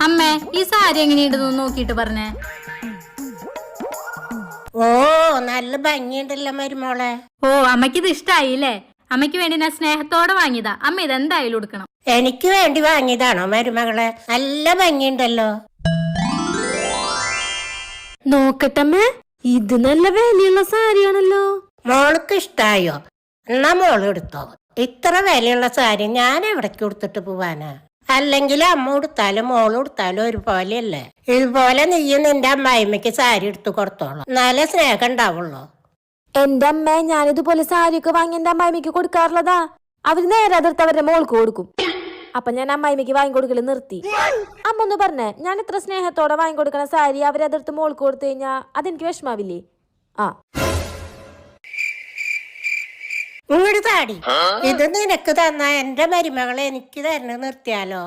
അമ്മേ, ഈ സാരി എങ്ങനെയുണ്ടെന്ന് നോക്കിട്ട് പറഞ്ഞേ. ഓ, നല്ല ഭംഗിയുണ്ടല്ലോ മരുമോളെ. ഓ, അമ്മയ്ക്ക് ഇത് ഇഷ്ടായില്ലേ? അമ്മയ്ക്ക് വേണ്ടി ഞാൻ സ്നേഹത്തോടെ വാങ്ങിയതാ. അമ്മ ഇതെന്തായാലും എടുക്കണം. എനിക്ക് വേണ്ടി വാങ്ങിയതാണോ മരുമകളെ? നല്ല ഭംഗിയുണ്ടല്ലോ. നോക്കട്ടമ്മേ, ഇത് നല്ല വിലയുള്ള സാരിയാണല്ലോ. മോൾക്ക് ഇഷ്ടായോ? എന്നാ മോള് എടുത്തോ. ഇത്ര വിലയുള്ള സാരി ഞാൻ എവിടേക്ക് കൊടുത്തിട്ട് പോവാനാ? അല്ലെങ്കിൽ അമ്മ കൊടുത്താലും മോള് കൊടുത്താലും ഒരുപോലെയല്ലേ? ഇതുപോലെ നീയും നിന്റെ അമ്മായിമ്മയ്ക്ക് സാരി എടുത്തു കൊടുത്തോളാം. നല്ല സ്നേഹം ഉണ്ടാവുള്ളൂ. എന്റെ അമ്മ, ഞാനിതുപോലെ സാരിയൊക്കെ വാങ്ങി എന്റെ അമ്മായിമ്മയ്ക്ക് കൊടുക്കാറുള്ളതാ. അവര് നേരെ അതിർത്ത് അവരുടെ മോൾക്ക് കൊടുക്കും. അപ്പൊ ഞാൻ അമ്മായിമ്മയ്ക്ക് വാങ്ങിക്കൊടുക്കല് നിർത്തി. അമ്മ ഒന്ന് പറഞ്ഞേ, ഞാൻ ഇത്ര സ്നേഹത്തോടെ വാങ്ങിക്കൊടുക്കണ സാരി അവരതിർത്ത് മോൾക്ക് കൊടുത്തു കഴിഞ്ഞാ അതെനിക്ക് വിഷമാവില്ലേ? ആ, ഇങ്ങോട്ട് താടി. ഇത് നിനക്ക് തന്ന എന്റെ മരുമകളെ എനിക്ക് തരണ നിർത്തിയാലോ?